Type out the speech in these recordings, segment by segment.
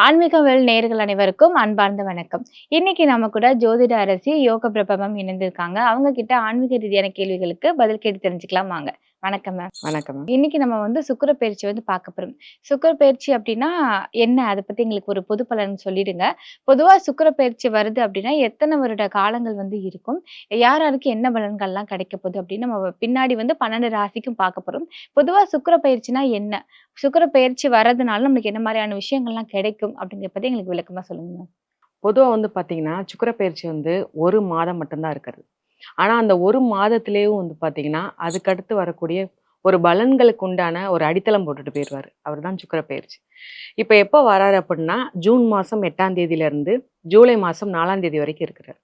ஆன்மீகவேல் நேயர்கள் அனைவருக்கும் அன்பார்ந்த வணக்கம். இன்னைக்கு நம்ம கூட ஜோதிட அரசி யோக பிரபவம் இணைந்திருக்காங்க. அவங்க கிட்ட ஆன்மீக ரீதியான கேள்விகளுக்கு பதில் கேட்டு தெரிஞ்சுக்கலாம் வாங்க. வணக்கம் மேம். வணக்கம் மேம். இன்னைக்கு நம்ம சுக்கிர பயிற்சி பார்க்க போறோம். சுக்கிர பயிற்சி அப்டின்னா என்ன? அத பத்தி எங்களுக்கு ஒரு பொது பலன் சொல்லிடுங்க. பொதுவா சுக்கிர பயிற்சி வருது அப்டின்னா, எத்தன வருட காலங்கள் இருக்கும்? யார் யாருக்கு என்ன பலன்கள்லாம் கிடைக்க போகுது அப்டின்னு நம்ம பின்னாடி 12 ராசிக்கும் பார்க்க போறோம். பொதுவா சுக்கிர பயிற்சினா என்ன? சுக்கிர பயிற்சி வர்றதுனால நம்மளுக்கு என்ன மாரியான விஷயங்கள்லாம் கிடைக்கும்? அப்டிங்கிறத பத்தி எங்களுக்கு விளக்கமா சொல்லுங்க மேம். பொதுவா பார்த்தீங்கன்னா, சுக்கிர பயிற்சி 1 மாதம் மட்டும் தான் இருக்கிறது. ஆனா, அந்த 1 மாதத்திலேயும் பார்த்தீங்கன்னா, அதுக்கடுத்து வரக்கூடிய ஒரு பலன்களுக்கு உண்டான ஒரு அடித்தளம் போட்டுட்டு போயிருவாரு. அவர்தான் சுக்கிர பயிற்சி. இப்ப எப்போ வராரு அப்புட்ன்னா, ஜூன் மாசம் 8ஆம் தேதியிலிருந்து ஜூலை மாசம் 4ஆம் தேதி வரைக்கும் இருக்கிறார்.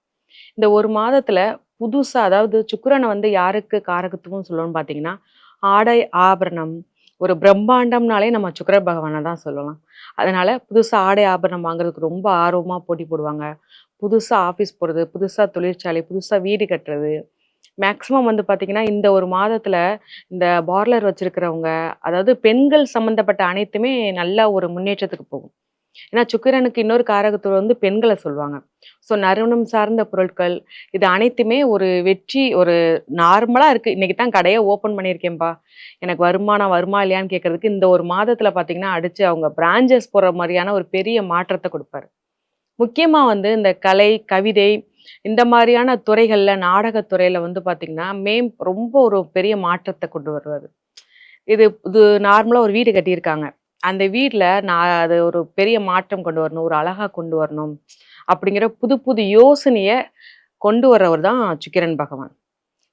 இந்த 1 மாதத்துல புதுசா அதாவது சுக்கிரன யாருக்கு காரகத்துவம் சொல்லுவோம்னு பார்த்தீங்கன்னா, ஆடை, ஆபரணம், ஒரு பிரம்மாண்டம்னாலே நம்ம சுக்கிர பகவான தான் சொல்லலாம். அதனால புதுசா ஆடை, ஆபரணம் வாங்குறதுக்கு ரொம்ப ஆர்வமா போட்டி போடுவாங்க. புதுசா ஆஃபீஸ் போறது, புதுசா தொழிற்சாலை, புதுசா வீடு கட்டுறது. மேக்ஸிமம் பார்த்தீங்கன்னா, இந்த 1 மாதத்துல இந்த பார்லர் வச்சிருக்கிறவங்க, அதாவது பெண்கள் சம்மந்தப்பட்ட அனைத்துமே நல்ல ஒரு முன்னேற்றத்துக்கு போகும். ஏன்னா சுக்கிரனுக்கு இன்னொரு காரகத்துவம் பெண்கள சொல்லுவாங்க. ஸோ நறுமணம் சார்ந்த பொருட்கள், இது அனைத்துமே ஒரு வெற்றி ஒரு நார்மலா இருக்கு. இன்னைக்கு தான் கடைய ஓப்பன் பண்ணியிருக்கேன்பா. எனக்கு வருமானம் வருமா இல்லையான்னு கேட்கறதுக்கு இந்த 1 மாதத்துல பார்த்தீங்கன்னா, அடிச்சு அவங்க பிரான்ச்சஸ் போடுற மாரியான ஒரு பெரிய மாற்றத்த குடுப்பாரு. முக்கியமா இந்த கலை, கவிதை இந்த மாரியான துறைகள்ல, நாடகத் துறையில பார்த்தீங்கன்னா, ரொம்ப ஒரு பெரிய மாற்றத்த கொண்டு வருவாரு. இது இது நார்மலா ஒரு வீடு கட்டியிருக்காங்க. அந்த வீட்ல நான் அது ஒரு பெரிய மாற்றம் கொண்டு வரணும். ஒரு அழகா கொண்டு வரணும். அப்படிங்கிற புது புது யோசனைய கொண்டு வரவர் தான் சுக்கிரன் பகவான்.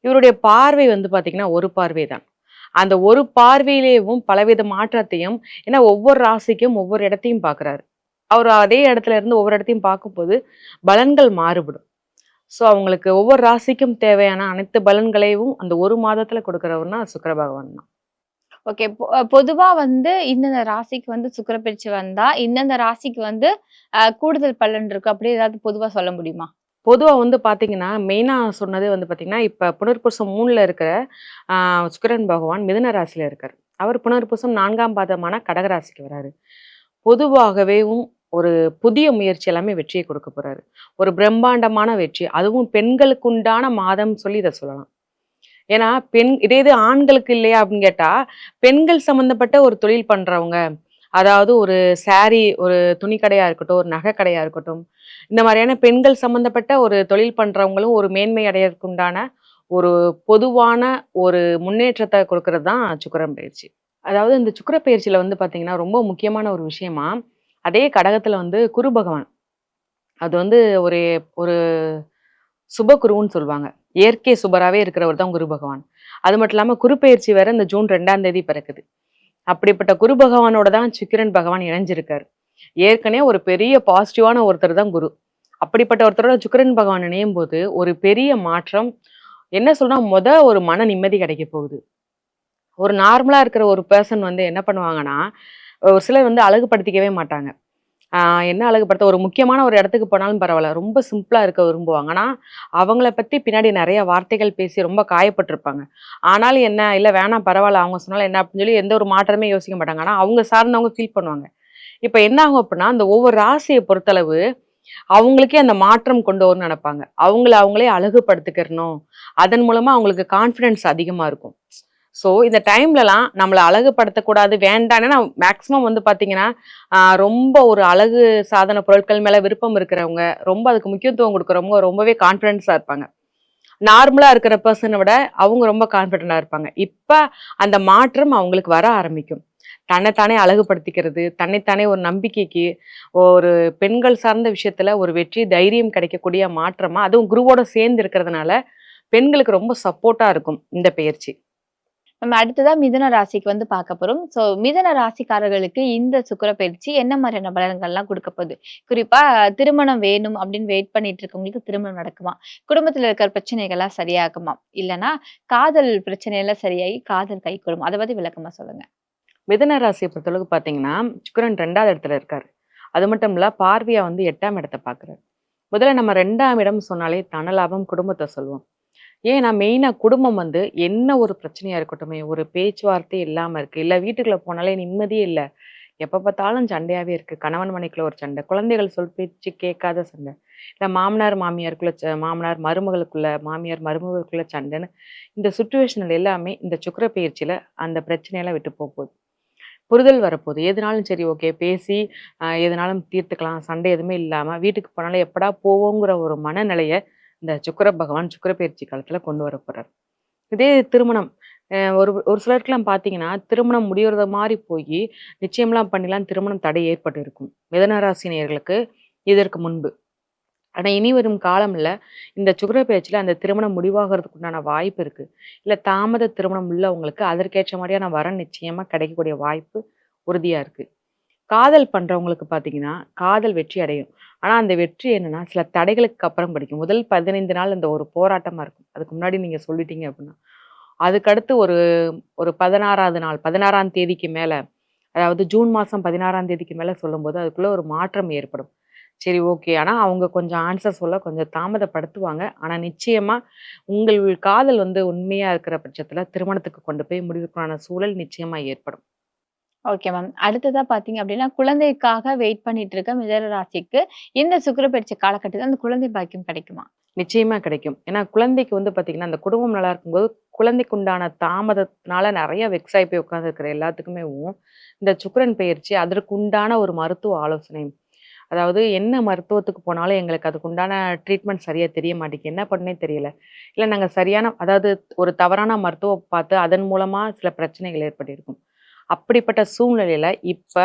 இவருடைய பார்வை பார்த்தீங்கன்னா, ஒரு பார்வை தான். அந்த ஒரு பார்வையிலேயும் பலவித மாற்றத்தையும் ஏன்னா ஒவ்வொரு ராசிக்கும் ஒவ்வொரு இடத்தையும் பார்க்குறாரு. அவர் அதே இடத்துல இருந்து ஒவ்வொரு இடத்தையும் பார்க்கும்போது பலன்கள் மாறுபடும். ஸோ அவங்களுக்கு ஒவ்வொரு ராசிக்கும் தேவையான அனைத்து பலன்களையும் அந்த 1 மாதத்துல கொடுக்கிறவர்னா சுக்கிர பகவான் தான். ஓகே. பொதுவா இந்தந்த ராசிக்கு சுக்கிர பயிற்சி வந்தா, இந்தந்த ராசிக்கு கூடுதல் பலன் இருக்கு. அப்படி ஏதாவது பொதுவா சொல்ல முடியுமா? பொதுவா பார்த்தீங்கன்னா, மெயினா சொன்னது பார்த்தீங்கன்னா, இப்ப புனர்பூசம் 3ல இருக்கிற ஆ சுக்கிரன் பகவான் மிதுன ராசியில இருக்காரு. அவர் புனர்பூசம் 4ஆம் பாதமான கடக ராசிக்கு வராரு. பொதுவாகவேவும் ஒரு புதிய முயற்சி எல்லாமே வெற்றியை கொடுக்க போறாரு. ஒரு பிரம்மாண்டமான வெற்றி. அதுவும் பெண்களுக்கு உண்டான மாதம் சொல்லி இத சொல்லலாம். ஏன்னா, இதே இது ஆண்களுக்கு இல்லையா அப்படின்னு கேட்டா, பெண்கள் சம்மந்தப்பட்ட ஒரு தொழில் பண்றவங்க, அதாவது ஒரு ஒரு துணி கடையா இருக்கட்டும், ஒரு நகை கடையா இருக்கட்டும், இந்த மாதிரியான பெண்கள் சம்மந்தப்பட்ட ஒரு தொழில் பண்றவங்களும் ஒரு மேன்மை அடையறதுக்கு உண்டான ஒரு பொதுவான ஒரு முன்னேற்றத்த குடுக்குறது தான் சுக்கிரன் பயிற்சி. அதாவது இந்த சுக்கிர பயிற்சியில பார்த்தீங்கன்னா, ரொம்ப முக்கியமான ஒரு விஷயமா, அதே கடகத்துல குரு பகவான். அது ஒரு ஒரு சுபகுருன்னு சொல்லுவாங்க. இயற்கை சுபராவே இருக்கிறவர் தான் குரு பகவான். அது மட்டும் இல்லாம குரு பெயர்ச்சி வேற இந்த ஜூன் 2ஆம் தேதி பிறக்குது. அப்படிப்பட்ட குரு பகவானோட தான் சுக்கிரன் பகவான் இணைஞ்சிருக்காரு. ஏற்கனவே ஒரு பெரிய பாசிட்டிவான ஒருத்தர் தான் குரு. அப்படிப்பட்ட ஒருத்தரோட சுக்கிரன் பகவான் இணையும்போது, ஒரு பெரிய மாற்றம் என்ன சொல்றா ஒரு மன நிம்மதி கிடைக்க போகுது. ஒரு நார்மலா இருக்கிற ஒரு பெர்சன் என்ன பண்ணுவாங்கன்னா, ஒரு சிலர் அழகுபடுத்திக்கவே மாட்டாங்க. என்ன அழகுபடுத்த ஒரு முக்கியமான ஒரு இடத்துக்கு போனாலும் பரவால்ல. ரொம்ப சிம்பிளா இருக்க விரும்புவாங்க. ஆனா, அவங்கள பத்தி பின்னாடி நெறைய வார்த்தைகள் பேசி ரொம்ப காயப்பட்டுருப்பாங்க. ஆனாலும் என்ன, இல்ல வேணாம் பரவால்ல அவங்க சொன்னாலும் என்ன அப்படின்னு சொல்லி எந்த ஒரு மாற்றமே யோசிக்க மாட்டாங்க. ஆனா, அவங்க சார்ந்தவங்க ஃபீல் பண்ணுவாங்க. இப்ப என்ன ஆகும் அப்படின்னா, அந்த ஒவ்வொரு ராசிய பொறுத்தளவு, அவங்களுக்கே அந்த மாற்றம் கொண்டு வரணும்னு நெனைப்பாங்க. அவங்கள அவங்களே அழகுபடுத்திக்கிறணும். அதன் மூலமா அவங்களுக்கு கான்ஃபிடன்ஸ் அதிகமா இருக்கும். ஸோ, இந்த டைம்லலாம் நம்மள அழகுபடுத்தக்கூடாது, வேண்டாம். ஏன்னா மேக்ஸிமம் பார்த்தீங்கன்னா, ரொம்ப ஒரு அழகு சாதன பொருட்கள் மேல விருப்பம் இருக்கிறவங்க, ரொம்ப அதுக்கு முக்கியத்துவம் குடுக்குறவங்க ரொம்பவே கான்ஃபிடன்ஸா இருப்பாங்க. நார்மலா இருக்கிற பெர்சன விட அவங்க ரொம்ப கான்ஃபிடென்ட்டா இருப்பாங்க. இப்ப அந்த மாற்றம் அவங்களுக்கு வர ஆரம்பிக்கும். தன்னைத்தானே அழகுபடுத்திக்கிறது, தன்னைத்தானே ஒரு நம்பிக்கைக்கு, ஒரு பெண்கள் சார்ந்த விஷயத்துல ஒரு வெற்றி, தைரியம் கிடைக்கக்கூடிய மாற்றமா, அதுவும் குருவோட சேர்ந்து இருக்கிறதுனால, பெண்களுக்கு ரொம்ப சப்போர்ட்டா இருக்கும் இந்த பெயர்ச்சி. நம்ம அடுத்ததா மிதுன ராசிக்கு பார்க்க போறோம். மிதுன ராசிக்காரர்களுக்கு இந்த சுக்கிர பயிற்சி என்ன மாதிரியான பலன்கள்லாம் குடுக்க போகுது? குறிப்பா திருமணம் வேணும் அப்படின்னு வெயிட் பண்ணிட்டு இருக்கவங்களுக்கு திருமணம் நடக்குமா? குடும்பத்துல இருக்கிற பிரச்சனைகள்லாம் சரியாகுமா? இல்லன்னா காதல் பிரச்சனையெல்லாம் சரியாகி காதல் கைகூடுமா? அத பத்தி விளக்கமா சொல்லுங்க. மிதுன ராசிய பொறுத்தளவுக்கு பார்த்தீங்கன்னா, சுக்கிரன் 2வது இடத்துல இருக்காரு. அது மட்டும் இல்ல, பார்வையா 8ஆம் இடத்த பார்க்குறாரு. முதல்ல நம்ம 2ஆம் இடம் சொன்னாலே தனலாபம், குடும்பத்த சொல்லுவோம். ஏன்னா மெயினா குடும்பம் என்ன ஒரு பிரச்சனையா இருக்கட்டுமே, ஒரு பேச்சுவார்த்தை இல்லாம இருக்கு. இல்ல வீட்டுக்குள்ள போனாலே நிம்மதியே இல்ல. எப்ப பார்த்தாலும் சண்டையாவே இருக்கு. கணவன் மனைவிக்குள்ள ஒரு சண்டை. குழந்தைகள் சொல் பேச்சு கேட்காத சண்டை. இல்ல மாமனார் மாமியாருக்குள்ள மாமனார் மருமகளுக்குள்ள, மாமியார் மருமகளுக்குள்ள சண்டைன்னு இந்த சிச்சுவேஷன்ல எல்லாமே இந்த சுக்கிர பெயர்ச்சியில அந்த பிரச்சனையெல்லாம் விட்டு போகுது. புரிதல் வரப்போகுது. எதுனாலும் சரி ஓகே பேசி எதுனாலும் தீர்த்துக்கலாம். சண்டை எதுவுமே இல்லாம வீட்டுக்கு போனாலும் எப்படா போவோங்கிற ஒரு மனநிலைய இந்த சுக்கிர பகவான் சுக்கிர பெயர்ச்சி காலத்துல கொண்டு வரப்போறார். இதே திருமணம் ஒரு ஒரு சிலருக்குலாம் பார்த்தீங்கன்னா, திருமணம் முடியறது மாரி போயி, நிச்சயம்லாம் பண்ணிலாம் திருமணம் தடை ஏற்பட்டு இருக்கும். மிதுன ராசி நேயர்களுக்கு இதற்கு முன்பு. ஆனா, இனி வரும் காலம்ல இந்த சுக்கிர பெயர்ச்சியில அந்த திருமணம் முடிவாகறதுக்கு உண்டான வாய்ப்பு இருக்கு. இல்ல தாமத திருமணம் உள்ளவங்களுக்கு அதற்கேற்ற மாரியான வரன் நிச்சயமா கிடைக்கக்கூடிய வாய்ப்பு உறுதியா இருக்கு. காதல் பண்றவங்களுக்கு பார்த்தீங்கன்னா, காதல் வெற்றி அடையும். ஆனா, அந்த வெற்றி என்னன்னா, சில தடைகளுக்கு அப்புறம் கிடைக்கும். முதல் 15 நாள் அந்த ஒரு போராட்டமா இருக்கும். அதுக்கு முன்னாடி நீங்க சொல்லிட்டீங்க அப்டின்னா. அதுக்கடுத்து ஒரு ஒரு 16வது நாள், 16ஆம் தேதிக்கு மேல, அதாவது ஜூன் மாசம் 16ஆம் தேதிக்கு மேல சொல்லும்போது, அதுக்குள்ள ஒரு மாற்றம் ஏற்படும். சரி ஓகே. ஆனா, அவங்க கொஞ்சம் ஆன்ஸர் சொல்ல கொஞ்சம் தாமதப்படுத்துவாங்க. ஆனா, நிச்சயமா உங்கள் காதல் வந்து உண்மையா இருக்கிற பட்சத்துல, திருமணத்துக்கு கொண்டு போய் முடிவுக்கான சூழல் நிச்சயமா ஏற்படும். Okay ma'am. அடுத்ததா பார்த்தீங்க அப்டின்னா, குழந்தைக்காக வெயிட் பண்ணிட்டு இருக்க மிதுன ராசிக்கு இந்த சுக்கிர பயிற்சி காலகட்டத்தில அந்த குழந்தை பாக்கியம் கிடைக்குமா? நிச்சயமா கிடைக்கும். ஏன்னா, குழந்தைக்கு வந்து பார்த்தீங்கன்னா, அந்த குடும்பம் நல்லா இருக்கும்போது, குழந்தைக்கு உண்டான தாமதத்தினால நெறைய வெக்ஸ் ஆயி போய் உட்கார்ந்துருக்கிற எல்லாத்துக்குமேவும், இந்த சுக்கிரன் பெயர்ச்சி அதற்கு உண்டான ஒரு மருத்துவ ஆலோசனை. அதாவது என்ன மருத்துவத்துக்கு போனாலும் எங்களுக்கு அதுக்கு உண்டான ட்ரீட்மெண்ட் சரியா தெரிய மாட்டேங்குது. என்ன பண்ணே தெரியல. இல்ல நாங்க சரியான அதாவது ஒரு தவறான மருத்துவம் பார்த்து அதன் மூலமா சில பிரச்சனைகள் ஏற்பட்டிருக்கும். அப்படிப்பட்ட சூழ்நிலையில இப்ப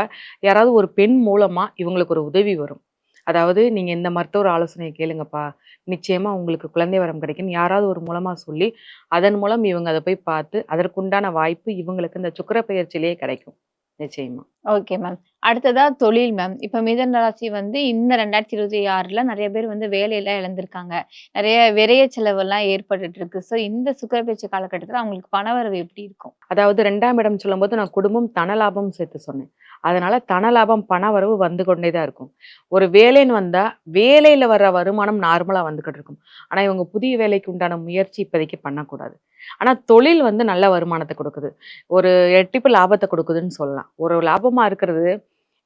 யாராவது ஒரு பெண் மூலமா இவங்களுக்கு ஒரு உதவி வரும். அதாவது நீங்க இந்த மருத்துவர் ஆலோசனைய கேளுங்கப்பா. நிச்சயமா உங்களுக்கு குழந்தை வரம் கிடைக்கும்னு யாராவது ஒரு மூலமா சொல்லி, அதன் மூலம் இவங்க அத போய் பார்த்து, அதற்குண்டான வாய்ப்பு இவங்களுக்கு இந்த சுக்கிர பெயர்ச்சியிலேயே கிடைக்கும். நிச்சயமா. Okay ma'am. அடுத்ததா தொழில் மேம். இப்ப மிதுன ராசி வந்து இந்த 2026ல நெறைய பேர் வந்து வேலையெல்லாம் இழந்திருக்காங்க. நெறைய விரய செலவெல்லாம் ஏற்பட்டுட்டு இருக்கு. ஸோ இந்த சுக்கிர பயிற்சி காலகட்டத்தில அவங்களுக்கு பணவரவு எப்படி இருக்கும்? அதாவது 2ஆம் இடம் சொல்லும்போது நான் குடும்பம், தனலாபம் சேர்த்து சொன்னேன். அதனால தனலாபம், பணவரவு வந்து கொண்டே தான் இருக்கும். ஒரு வேலைன்னு வந்தா, வேலையில வர்ற வருமானம் நார்மலா வந்துகிட்டு இருக்கும். ஆனா, இவங்க புதிய வேலைக்கு உண்டான முயற்சி இப்போதைக்கு பண்ணக்கூடாது. ஆனா, தொழில் வந்து நல்ல வருமானத்த குடுக்குது. ஒரு ரெட்டிப்பு லாபத்த குடுக்குதுன்னு சொல்லலாம். ஒரு லாபமா இருக்கிறது,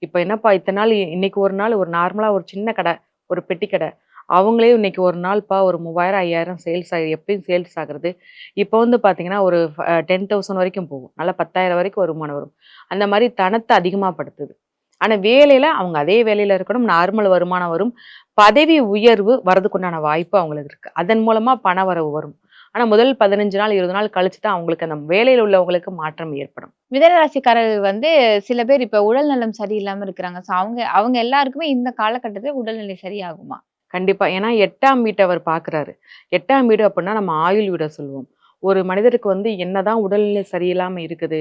இப்ப என்னப்பா இத்தன நாள் இன்னைக்கு ஒரு நாள் ஒரு நார்மலா ஒரு சின்ன கடை, ஒரு பெட்டி கடை. அவங்களே இன்னைக்கு ஒரு நாள்ப்பா ஒரு 3000, 5000 சேல்ஸ் எப்பயும் சேல்ஸ் ஆகுறது. இப்போ வந்து பார்த்தீங்கன்னா, ஒரு 10,000 வரைக்கும் போகும். நல்லா 10,000 வரைக்கும் வருமானம் வரும். அந்த மாரி தனத்த அதிகமா படுத்துது. ஆனா வேலையில அவங்க அதே வேலையில இருக்கணும். நார்மல் வருமானம் வரும். பதவி உயர்வு வரதுக்குண்டான வாய்ப்பு அவங்களுக்கு இருக்கு. அதன் மூலமா பண வரவு வரும். ஆனா முதல் 15 நாள், 20 நாள் கழிச்சு தான் அவங்களுக்கு அந்த வேலையில உள்ளவங்களுக்கு மாற்றம் ஏற்படும். மிதுன ராசிக்காரர்கள் வந்து சில பேர் இப்ப உடல் நலம் சரியில்லாம இருக்கிறாங்க. ஸோ அவங்க அவங்க எல்லாருக்குமே இந்த காலகட்டத்தில உடல்நிலை சரியாகுமா? கண்டிப்பா. ஏன்னா 8ஆம் வீட்ட அவர் பார்க்குறாரு. 8ஆம் வீடு அப்புட்ன்னா நம்ம ஆயுள் வீட சொல்லுவோம். ஒரு மனிதருக்கு வந்து என்னதான் உடல்நிலை சரியில்லாம இருக்குது,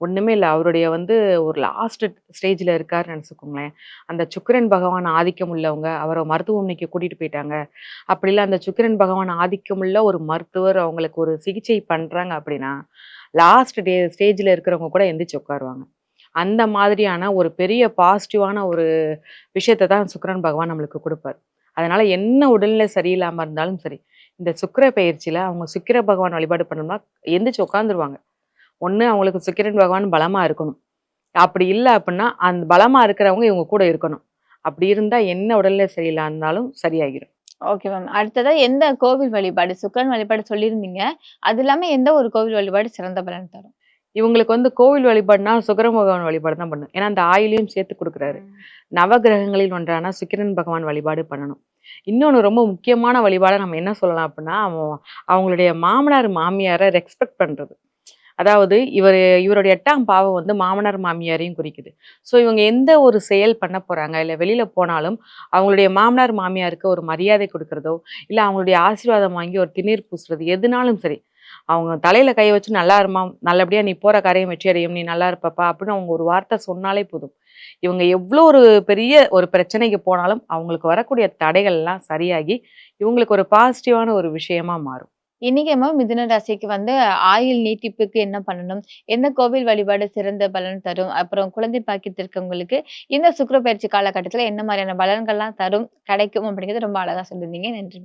ஒண்ணுமே இல்ல. அவருடைய வந்து ஒரு லாஸ்ட் ஸ்டேஜ்ல இருக்காருன்னு நெனச்சுக்கோங்களேன். அந்த சுக்கிரன் பகவான் ஆதிக்கம் உள்ளவங்க, அவர மருத்துவமனைக்கு கூட்டிட்டு போயிட்டாங்க. அப்படி இல்ல அந்த சுக்கிரன் பகவான் ஆதிக்கம் உள்ள ஒரு மருத்துவர் அவங்களுக்கு ஒரு சிகிச்சை பண்றாங்க அப்படின்னா, லாஸ்ட் ஸ்டேஜ்ல இருக்கிறவங்க கூட எந்திரிச்சு உட்காருவாங்க. அந்த மாதிரியான ஒரு பெரிய பாசிட்டிவான ஒரு விஷயத்த தான் சுக்கிரன் பகவான் நம்மளுக்கு குடுப்பார். அதனால என்ன உடல்நிலை சரியில்லாம இருந்தாலும் சரி, இந்த சுக்கிர பெயர்ச்சியில அவங்க சுக்கிர பகவான் வழிபாடு பண்ணோம்னா எந்திரிச்சு உட்காந்துருவாங்க. ஒண்ணு அவங்களுக்கு சுக்கிரன் பகவான் பலமா இருக்கணும். அப்படி இல்ல அப்படின்னா, அந்த பலமா இருக்கிறவங்க இவங்க கூட இருக்கணும். அப்படி இருந்தா என்ன உடல்நிலை சரியில்லா இருந்தாலும் சரியாகிரும். Okay ma'am. அடுத்ததா எந்த கோவில் வழிபாடு? சுக்கிரன் வழிபாடு சொல்லியிருந்தீங்க. அது இல்லாம எந்த ஒரு கோவில் வழிபாடு சிறந்த பலன் தரும்? இவங்களுக்கு வந்து கோவில் வழிபாடுனா சுக்கிர பகவான் வழிபாடு தான் பண்ணணும். ஏன்னா அந்த ஆயிலையும் சேர்த்து குடுக்குறாரு. நவகிரகங்களில் ஒன்றான சுக்கிரன் பகவான் வழிபாடு பண்ணணும். இன்னொன்னு ரொம்ப முக்கியமான வழிபாடா நம்ம என்ன சொல்லலாம் அப்படின்னா, அவங்களுடைய மாமனார், மாமியார ரெஸ்பெக்ட் பண்றது. அதாவது இவருடைய 8ஆம் பாவம் வந்து மாமனார், மாமியாரையும் குறிக்குது. ஸோ இவங்க எந்த ஒரு செயல் பண்ண போறாங்க, இல்ல வெளியில போனாலும் அவங்களுடைய மாமனார், மாமியாருக்கு ஒரு மரியாதை குடுக்குறதோ, இல்ல அவங்களுடைய ஆசீர்வாதம் வாங்கி ஒரு திருநீர் பூசுறது, எதுனாலும் சரி. அவங்க தலையில கை வச்சு நல்லா இரும்மா, நல்லபடியா நீ போற காரியம் வெற்றி அடையும், நீ நல்லா இருப்பப்பா அப்படின்னு அவங்க ஒரு வார்த்தை சொன்னாலே போதும். இவங்க எவ்ளோ ஒரு பெரிய ஒரு பிரச்சனைக்கு போனாலும் அவங்களுக்கு வரக்கூடிய தடைகள்லாம் சரியாகி, இவங்களுக்கு ஒரு பாசிட்டிவான ஒரு விஷயமா மாறும். இன்னைக்கு நம்ம மிதுன ராசிக்கு வந்து ஆயுள் நீட்டிப்புக்கு என்ன பண்ணணும்? எந்த கோவில் வழிபாடு சிறந்த பலன் தரும்? அப்புறம் குழந்தை பாக்கியத்துல இருக்கவங்களுக்கு இந்த சுக்கிர பயிற்சி காலகட்டத்தில என்ன மாரியான பலன்கள்லாம் தரும், கிடைக்கும் அப்படிங்கிறத ரொம்ப அழகா சொல்லியிருந்தீங்க. நன்றி.